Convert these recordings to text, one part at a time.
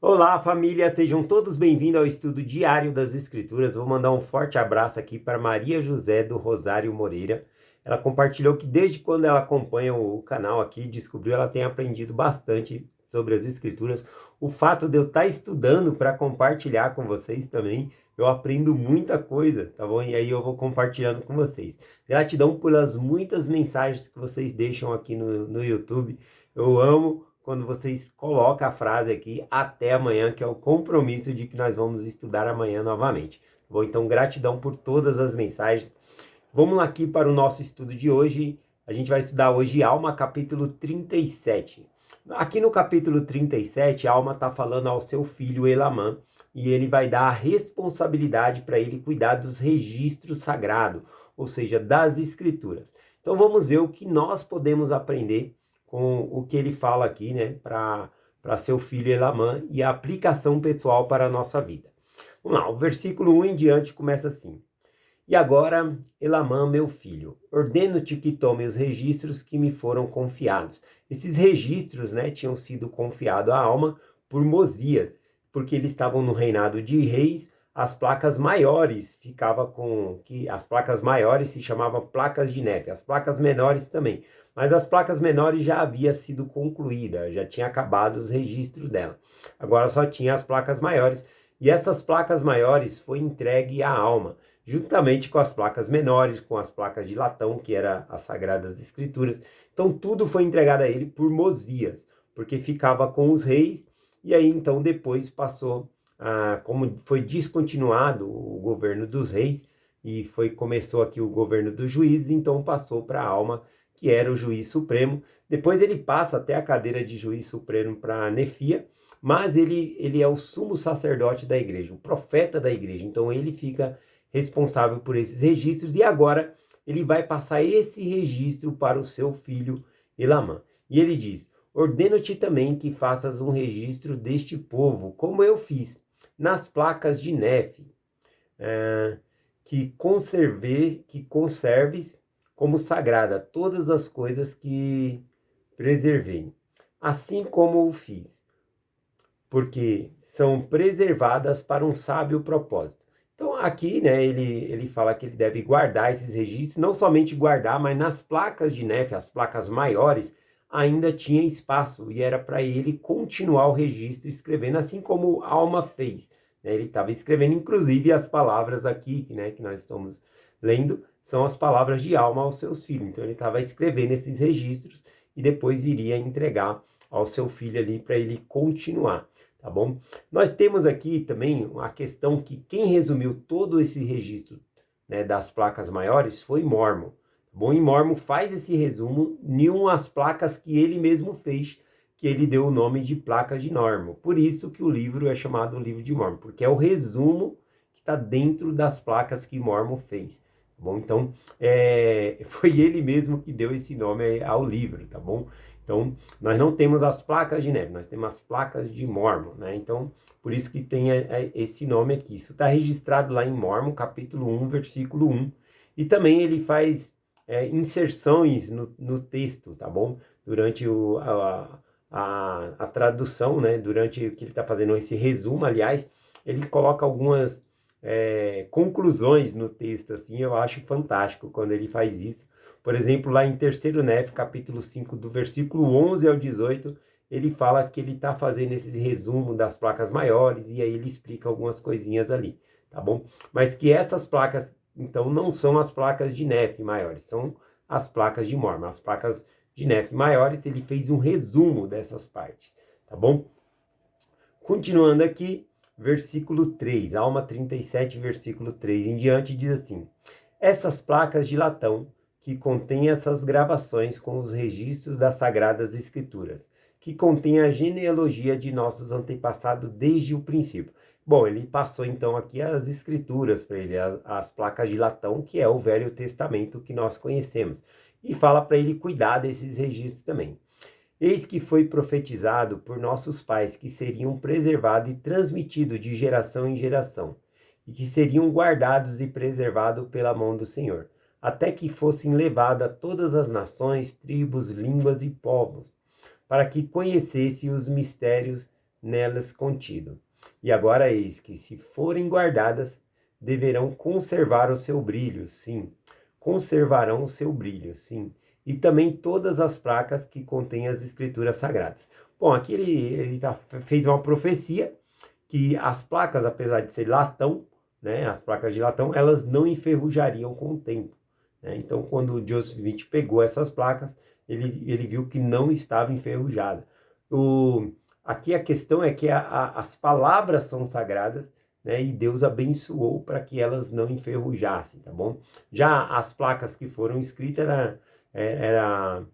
Olá, família, sejam todos bem-vindos ao estudo diário das Escrituras. Vou mandar um forte abraço aqui para Maria José do Rosário Moreira. Ela compartilhou que desde quando ela acompanha o canal aqui, descobriu, ela tem aprendido bastante sobre as Escrituras. O fato de eu estar estudando para compartilhar com vocês também, eu aprendo muita coisa, tá bom? E aí eu vou compartilhando com vocês. Gratidão pelas muitas mensagens que vocês deixam aqui no YouTube. Eu amo quando vocês colocam a frase aqui, até amanhã, que é o compromisso de que nós vamos estudar amanhã novamente. Bom, então gratidão por todas as mensagens. Vamos aqui para o nosso estudo de hoje. A gente vai estudar hoje Alma, capítulo 37. Aqui no capítulo 37, Alma está falando ao seu filho Elamã, e ele vai dar a responsabilidade para ele cuidar dos registros sagrados, ou seja, das escrituras. Então vamos ver o que nós podemos aprender com o que ele fala aqui, né, para seu filho Elamã e a aplicação pessoal para a nossa vida. Vamos lá, o versículo 1 em diante começa assim. E agora, Elamã, meu filho, ordeno-te que tome os registros que me foram confiados. Esses registros, né, tinham sido confiados à Alma por Mosias, porque eles estavam no reinado de reis. As placas maiores as placas maiores se chamavam placas de neve, as placas menores também. Mas as placas menores já havia sido concluída, já tinha acabado os registros dela. Agora só tinha as placas maiores, e essas placas maiores foi entregue à Alma, juntamente com as placas menores, com as placas de latão, que eram as Sagradas Escrituras. Então tudo foi entregado a ele por Mosias, porque ficava com os reis, e aí então depois passou, como foi descontinuado o governo dos reis, e começou aqui o governo dos juízes, então passou para a Alma, que era o juiz supremo. Depois ele passa até a cadeira de juiz supremo para Nefia, mas ele é o sumo sacerdote da igreja, o profeta da igreja, então ele fica responsável por esses registros, e agora ele vai passar esse registro para o seu filho Elamã. E ele diz: ordeno-te também que faças um registro deste povo, como eu fiz, nas placas de neve, que conserves como sagrada todas as coisas que preservei, assim como o fiz, porque são preservadas para um sábio propósito. Então aqui, né, ele fala que ele deve guardar esses registros, não somente guardar, mas nas placas de neve, as placas maiores, ainda tinha espaço, e era para ele continuar o registro escrevendo, assim como Alma fez, né? Ele estava escrevendo, inclusive as palavras aqui, né, que nós estamos lendo, são as palavras de Alma aos seus filhos. Então ele estava escrevendo esses registros e depois iria entregar ao seu filho ali para ele continuar. Tá bom? Nós temos aqui também a questão que quem resumiu todo esse registro, né, das placas maiores foi Mormon. Tá bom? E Mormon faz esse resumo em umas placas que ele mesmo fez, que ele deu o nome de placas de Mormon. Por isso que o livro é chamado o livro de Mormon, porque é o resumo que está dentro das placas que Mormon fez. Tá bom? Então, foi ele mesmo que deu esse nome ao livro, tá bom? Então, nós não temos as placas de neve, nós temos as placas de Mormon, né? Então, por isso que tem esse nome aqui. Isso está registrado lá em Mormon, capítulo 1, versículo 1. E também ele faz inserções no texto, tá bom? Durante a tradução, né? Durante o que ele está fazendo esse resumo, aliás, ele coloca algumas conclusões no texto, assim, eu acho fantástico quando ele faz isso. Por exemplo, lá em 3º Nef, capítulo 5, do versículo 11 ao 18, ele fala que ele está fazendo esse resumo das placas maiores, e aí ele explica algumas coisinhas ali, tá bom? Mas que essas placas, então, não são as placas de Nef maiores, são as placas de Mormon. As placas de Nef maiores, ele fez um resumo dessas partes, tá bom? Continuando aqui, versículo 3, Alma 37, versículo 3 em diante, diz assim: essas placas de latão que contém essas gravações com os registros das Sagradas Escrituras, que contém a genealogia de nossos antepassados desde o princípio. Bom, ele passou então aqui as escrituras para ele, as placas de latão, que é o Velho Testamento que nós conhecemos, e fala para ele cuidar desses registros também. Eis que foi profetizado por nossos pais que seriam preservados e transmitidos de geração em geração, e que seriam guardados e preservados pela mão do Senhor, até que fossem levadas todas as nações, tribos, línguas e povos, para que conhecesse os mistérios nelas contido. E agora eis que, se forem guardadas, deverão conservar o seu brilho, sim. Conservarão o seu brilho, sim. E também todas as placas que contêm as escrituras sagradas. Bom, aqui ele fez uma profecia que as placas, apesar de ser latão, né, as placas de latão, elas não enferrujariam com o tempo. Né? Então, quando o Joseph Smith pegou essas placas, ele viu que não estava enferrujada. Aqui a questão é que as palavras são sagradas, né, e Deus abençoou para que elas não enferrujassem, tá bom? Já as placas que foram escritas era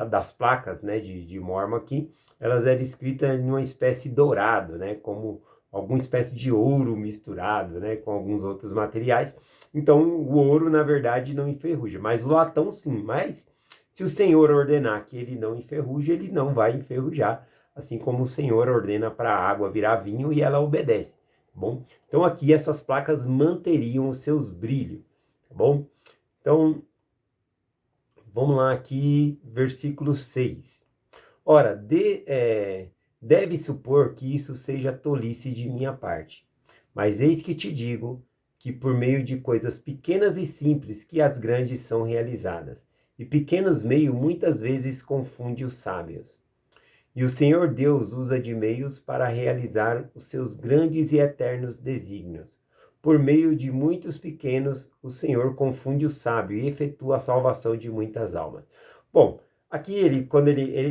das placas, né, de Mormon aqui, elas eram escritas em uma espécie dourado, né, como alguma espécie de ouro misturado, né, com alguns outros materiais. Então, o ouro, na verdade, não enferruja, mas o latão sim. Mas se o Senhor ordenar que ele não enferruje, ele não vai enferrujar, assim como o Senhor ordena para a água virar vinho e ela obedece, tá bom? Então, aqui essas placas manteriam os seus brilhos, tá bom? Então, vamos lá aqui, versículo 6. Ora, deve supor que isso seja tolice de minha parte. Mas eis que te digo que por meio de coisas pequenas e simples que as grandes são realizadas. E pequenos meios muitas vezes confunde os sábios. E o Senhor Deus usa de meios para realizar os seus grandes e eternos desígnios. Por meio de muitos pequenos, o Senhor confunde o sábio e efetua a salvação de muitas almas. Bom, aqui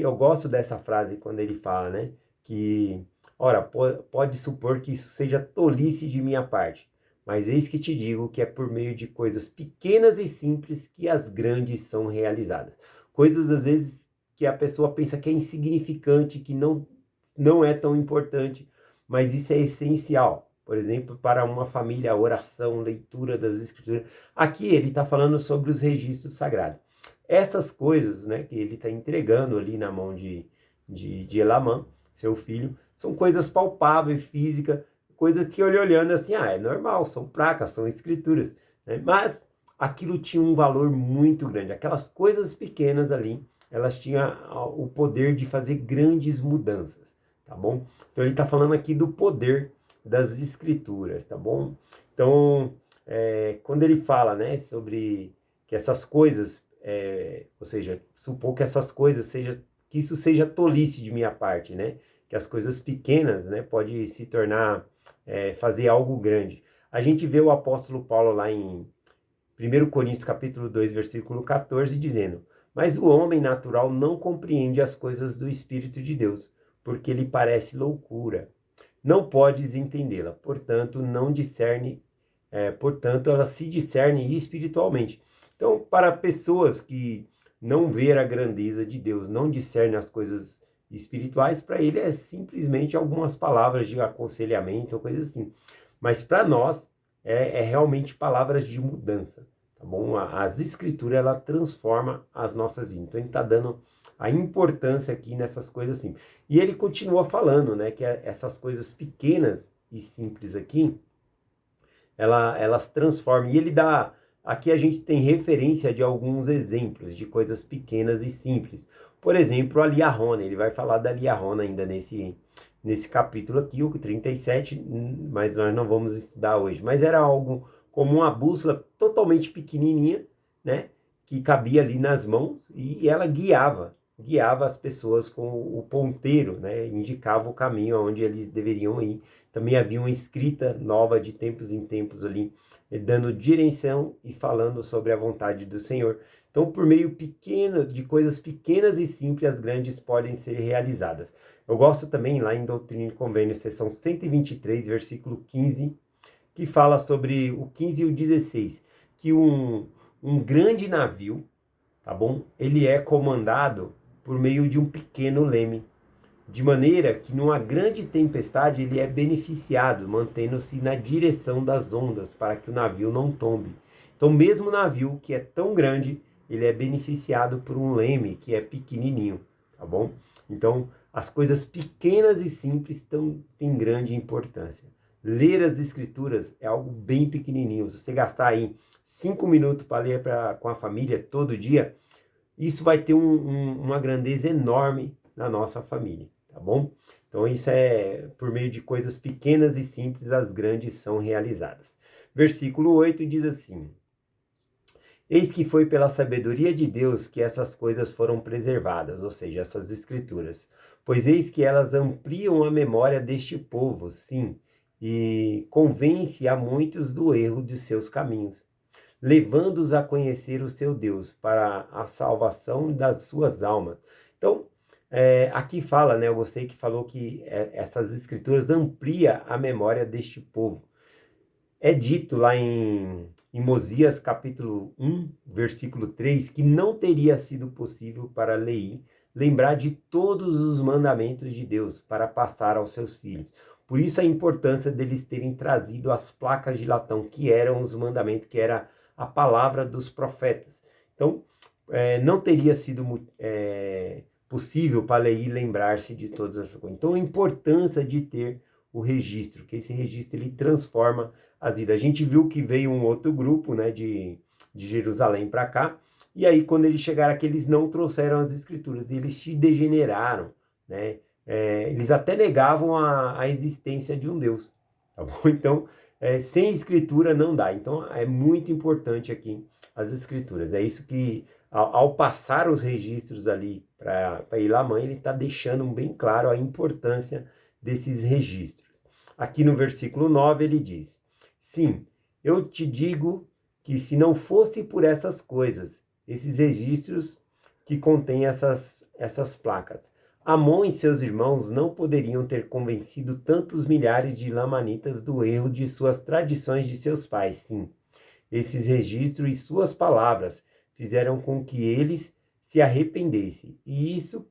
eu gosto dessa frase quando ele fala, né, que, ora, pode supor que isso seja tolice de minha parte, mas eis que te digo que é por meio de coisas pequenas e simples que as grandes são realizadas. Coisas, às vezes, que a pessoa pensa que é insignificante, que não é tão importante, mas isso é essencial. Por exemplo, para uma família, a oração, leitura das escrituras. Aqui ele está falando sobre os registros sagrados. Essas coisas, né, que ele está entregando ali na mão de Elamã, seu filho, são coisas palpáveis, físicas, coisas que ele olhando assim, é normal, são placas, são escrituras. Né? Mas aquilo tinha um valor muito grande. Aquelas coisas pequenas ali, elas tinham o poder de fazer grandes mudanças, tá bom? Então ele está falando aqui do poder das escrituras, tá bom? Então, quando ele fala, né, sobre que essas coisas, ou seja, supor que essas coisas que isso seja tolice de minha parte, né? Que as coisas pequenas, né, pode se tornar, fazer algo grande. A gente vê o apóstolo Paulo lá em 1 Coríntios capítulo 2, versículo 14, dizendo: mas o homem natural não compreende as coisas do Espírito de Deus, porque lhe parece loucura. Não podes entendê-la, portanto, portanto, ela se discerne espiritualmente. Então, para pessoas que não vê a grandeza de Deus, não discernem as coisas espirituais, para ele é simplesmente algumas palavras de aconselhamento ou coisa assim. Mas para nós é realmente palavras de mudança, tá bom? As escrituras, ela transforma as nossas vidas. Então ele está dando a importância aqui nessas coisas assim. E ele continua falando, né, que essas coisas pequenas e simples aqui, elas transformam. E ele dá, aqui a gente tem referência de alguns exemplos de coisas pequenas e simples. Por exemplo, a liarona, ele vai falar da liarona ainda nesse capítulo aqui, o 37, mas nós não vamos estudar hoje. Mas era algo como uma bússola totalmente pequenininha, né, que cabia ali nas mãos e ela guiava as pessoas com o ponteiro, né, indicava o caminho aonde eles deveriam ir. Também havia uma escrita nova de tempos em tempos ali, dando direção e falando sobre a vontade do Senhor. Então, por meio pequeno, de coisas pequenas e simples, as grandes podem ser realizadas. Eu gosto também, lá em Doutrina e Convênios, seção 123, versículo 15, que fala sobre o 15 e o 16, que um grande navio, tá bom? Ele é comandado por meio de um pequeno leme, de maneira que numa grande tempestade ele é beneficiado, mantendo-se na direção das ondas, para que o navio não tombe. Então, mesmo o navio que é tão grande, ele é beneficiado por um leme que é pequenininho, tá bom? Então, as coisas pequenas e simples têm grande importância. Ler as escrituras é algo bem pequenininho. Se você gastar aí 5 minutos para ler com a família todo dia, isso vai ter uma grandeza enorme na nossa família, tá bom? Então, isso é por meio de coisas pequenas e simples, as grandes são realizadas. Versículo 8 diz assim: Eis que foi pela sabedoria de Deus que essas coisas foram preservadas, ou seja, essas escrituras. Pois eis que elas ampliam a memória deste povo, sim, e convence a muitos do erro de seus caminhos, levando-os a conhecer o seu Deus para a salvação das suas almas. Então, aqui fala, né? Eu gostei que falou que essas escrituras amplia a memória deste povo. É dito lá em Mosias capítulo 1, versículo 3, que não teria sido possível para Leí lembrar de todos os mandamentos de Deus para passar aos seus filhos. Por isso a importância deles terem trazido as placas de latão, que eram os mandamentos, que era a palavra dos profetas. Então, não teria sido possível para Leí lembrar-se de todas essas coisas. Então, a importância de ter o registro, que esse registro ele transforma as vidas. A gente viu que veio um outro grupo, né, de Jerusalém para cá, e aí quando eles chegaram aqui, eles não trouxeram as escrituras, eles se degeneraram, né? Eles até negavam a existência de um Deus, tá bom? Então, sem escritura não dá. Então, é muito importante aqui as escrituras. É isso que, ao passar os registros ali para Ilamã, ele está deixando bem claro a importância desses registros. Aqui no versículo 9 ele diz: Sim, eu te digo que se não fosse por essas coisas, esses registros que contêm essas placas, Amon e seus irmãos não poderiam ter convencido tantos milhares de lamanitas do erro de suas tradições de seus pais. Sim, esses registros e suas palavras fizeram com que eles se arrependessem, e isso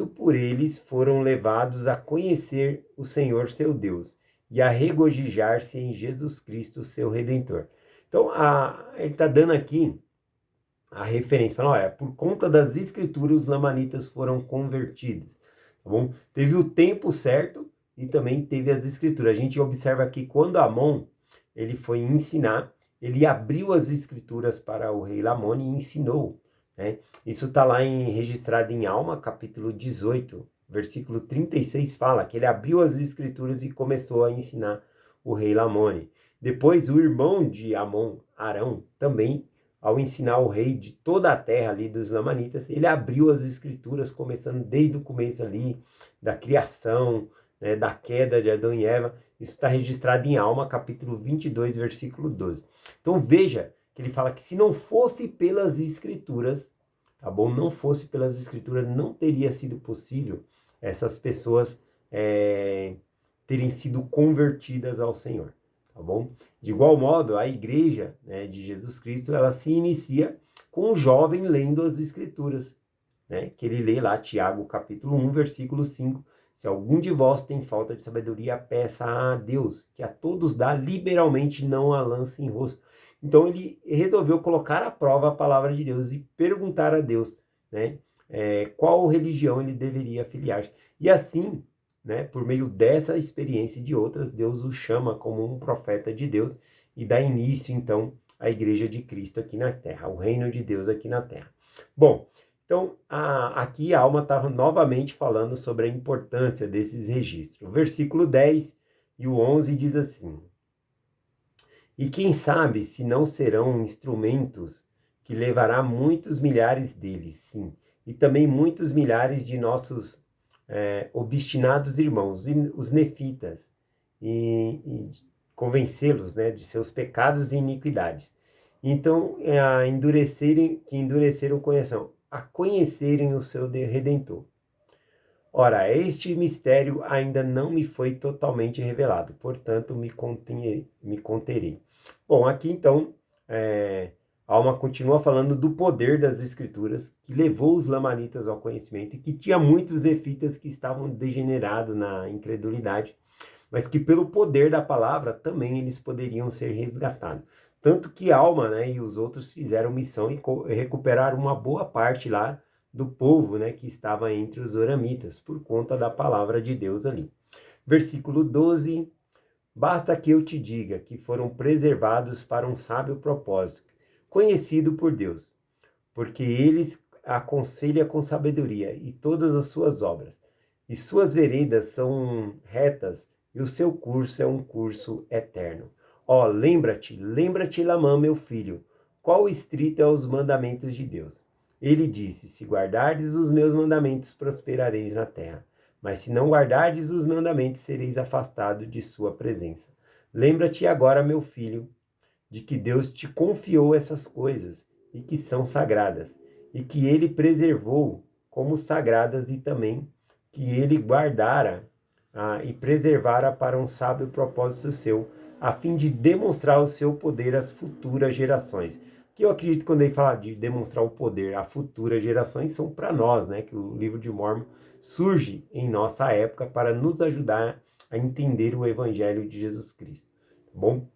por eles foram levados a conhecer o Senhor seu Deus e a regozijar-se em Jesus Cristo, seu Redentor. Então, ele está dando aqui a referência, falando, olha, por conta das escrituras, os lamanitas foram convertidos, tá bom? Teve o tempo certo e também teve as escrituras. A gente observa aqui, quando Amon, ele foi ensinar, ele abriu as escrituras para o rei Lamone e ensinou, né? Isso está lá registrado em Alma, capítulo 18, versículo 36, fala que ele abriu as escrituras e começou a ensinar o rei Lamone. Depois, o irmão de Amon, Arão, também, ao ensinar o rei de toda a terra ali dos lamanitas, ele abriu as escrituras, começando desde o começo ali, da criação, né, da queda de Adão e Eva. Isso está registrado em Alma, capítulo 22, versículo 12. Então veja que ele fala que se não fosse pelas escrituras, tá bom? Não fosse pelas escrituras, não teria sido possível essas pessoas terem sido convertidas ao Senhor, tá bom? De igual modo, a igreja, né, de Jesus Cristo, ela se inicia com o jovem lendo as escrituras, né? Que ele lê lá Tiago capítulo 1, versículo 5. Se algum de vós tem falta de sabedoria, peça a Deus, que a todos dá liberalmente, não a lance em rosto. Então ele resolveu colocar à prova a palavra de Deus e perguntar a Deus, né, qual religião ele deveria filiar-se. E assim, né, por meio dessa experiência e de outras, Deus o chama como um profeta de Deus e dá início, então, à igreja de Cristo aqui na terra, ao reino de Deus aqui na terra. Bom, então, aqui a Alma estava novamente falando sobre a importância desses registros. O versículo 10 e o 11 diz assim: E quem sabe se não serão instrumentos que levará muitos milhares deles, sim, e também muitos milhares de nossos obstinados irmãos, os nefitas, e convencê-los, né, de seus pecados e iniquidades. Então, que endureceram o coração, a conhecerem o seu Redentor. Ora, este mistério ainda não me foi totalmente revelado, portanto me conterei. Bom, aqui então, Alma continua falando do poder das escrituras, que levou os lamanitas ao conhecimento, e que tinha muitos nefitas que estavam degenerados na incredulidade, mas que pelo poder da palavra também eles poderiam ser resgatados. Tanto que Alma, né, e os outros fizeram missão e recuperaram uma boa parte lá do povo, né, que estava entre os oramitas, por conta da palavra de Deus ali. Versículo 12: Basta que eu te diga que foram preservados para um sábio propósito, conhecido por Deus, porque eles aconselha com sabedoria e todas as suas obras. e suas veredas são retas, e o seu curso é um curso eterno. Ó, lembra-te, Lamã, meu filho, qual estrito é os mandamentos de Deus. Ele disse, se guardardes os meus mandamentos, prosperareis na terra. Mas se não guardardes os mandamentos, sereis afastados de sua presença. Lembra-te agora, meu filho, de que Deus te confiou essas coisas, e que são sagradas, e que ele preservou como sagradas, e também que ele guardara e preservara para um sábio propósito seu, a fim de demonstrar o seu poder às futuras gerações. Que eu acredito que quando ele fala de demonstrar o poder a futuras gerações, são para nós, né? Que o livro de Mórmon surge em nossa época para nos ajudar a entender o Evangelho de Jesus Cristo. Tá bom?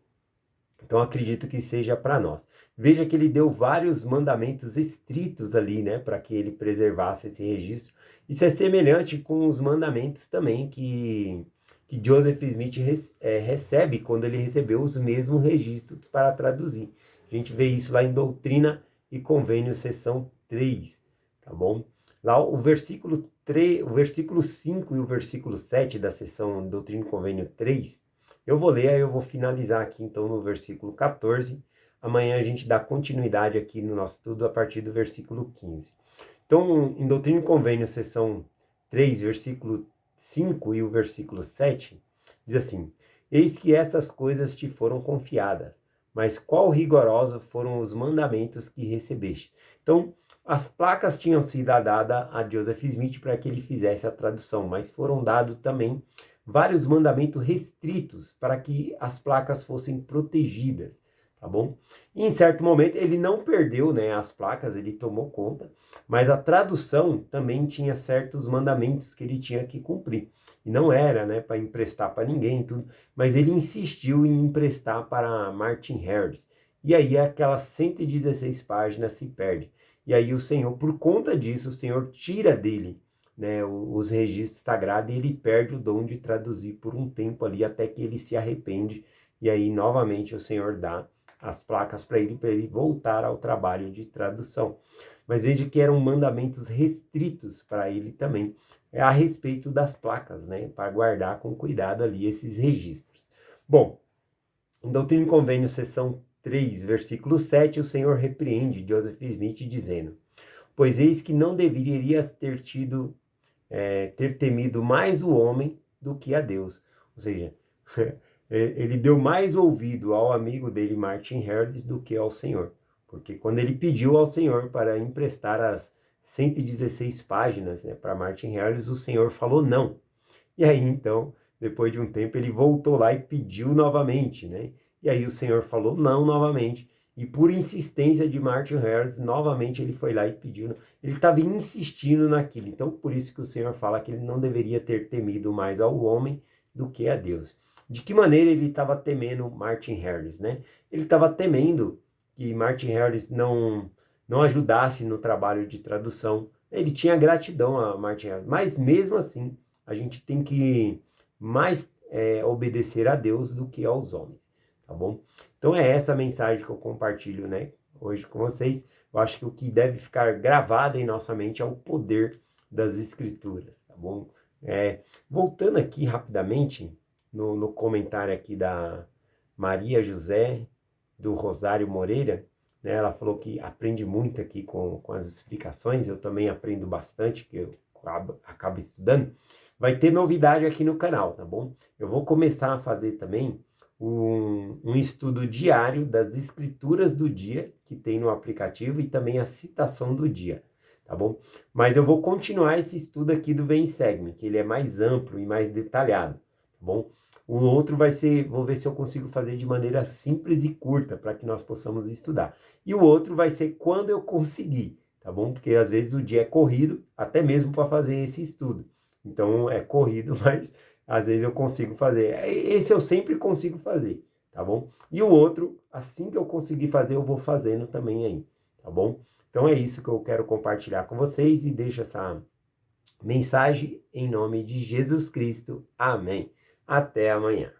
Então acredito que seja para nós. Veja que ele deu vários mandamentos estritos ali, né, para que ele preservasse esse registro. Isso é semelhante com os mandamentos também que Joseph Smith recebe quando ele recebeu os mesmos registros para traduzir. A gente vê isso lá em Doutrina e Convênio, seção 3, tá bom? Lá o versículo 3, o versículo 5 e o versículo 7 da seção Doutrina e Convênio 3, eu vou ler, aí eu vou finalizar aqui então no versículo 14. Amanhã a gente dá continuidade aqui no nosso estudo a partir do versículo 15. Então, em Doutrina e Convênio, seção 3, versículo 5 e o versículo 7, diz assim: Eis que essas coisas te foram confiadas, mas qual rigoroso foram os mandamentos que recebeste. Então, as placas tinham sido dadas a Joseph Smith para que ele fizesse a tradução, mas foram dados também vários mandamentos restritos para que as placas fossem protegidas, tá bom? E em certo momento ele não perdeu, né, as placas, ele tomou conta, mas a tradução também tinha certos mandamentos que ele tinha que cumprir. E não era, né, para emprestar para ninguém, tudo, mas ele insistiu em emprestar para Martin Harris. E aí aquelas 116 páginas se perde. E aí o Senhor, por conta disso, o Senhor tira dele, né, os registros sagrados, e ele perde o dom de traduzir por um tempo ali, até que ele se arrepende, e aí novamente o Senhor dá as placas para ele voltar ao trabalho de tradução. Mas veja que eram mandamentos restritos para ele também, a respeito das placas, né, para guardar com cuidado ali esses registros. Bom, em Doutrina e Convênio, seção 3, versículo 7, o Senhor repreende Joseph Smith dizendo: Pois eis que não deverias ter temido mais o homem do que a Deus. Ou seja, ele deu mais ouvido ao amigo dele, Martin Harris, do que ao Senhor. Porque quando ele pediu ao Senhor para emprestar as 116 páginas, né, para Martin Harris, o Senhor falou não. E aí, então, depois de um tempo, ele voltou lá e pediu novamente, né? E aí o Senhor falou não novamente. E por insistência de Martin Harris, novamente ele foi lá e pediu. Ele estava insistindo naquilo. Então, por isso que o Senhor fala que ele não deveria ter temido mais ao homem do que a Deus. De que maneira ele estava temendo Martin Harris, né? Ele estava temendo que Martin Harris não ajudasse no trabalho de tradução. Ele tinha gratidão a Martin Harris, mas mesmo assim, a gente tem que mais obedecer a Deus do que aos homens, tá bom? Então é essa a mensagem que eu compartilho, né, hoje com vocês. Eu acho que o que deve ficar gravado em nossa mente é o poder das Escrituras, tá bom? Voltando aqui rapidamente no comentário aqui da Maria José do Rosário Moreira, né, ela falou que aprende muito aqui com as explicações. Eu também aprendo bastante, que eu acabo estudando. Vai ter novidade aqui no canal, tá bom? Eu vou começar a fazer também um estudo diário das escrituras do dia, que tem no aplicativo, e também a citação do dia, tá bom? Mas eu vou continuar esse estudo aqui do Vem Segue-me, que ele é mais amplo e mais detalhado, tá bom? O outro vai ser, vou ver se eu consigo fazer de maneira simples e curta, para que nós possamos estudar. E o outro vai ser quando eu conseguir, tá bom? Porque às vezes o dia é corrido, até mesmo para fazer esse estudo. Então é corrido, mas às vezes eu consigo fazer. Esse eu sempre consigo fazer, tá bom? E o outro, assim que eu conseguir fazer, eu vou fazendo também aí, tá bom? Então é isso que eu quero compartilhar com vocês, e deixo essa mensagem em nome de Jesus Cristo. Amém. Até amanhã.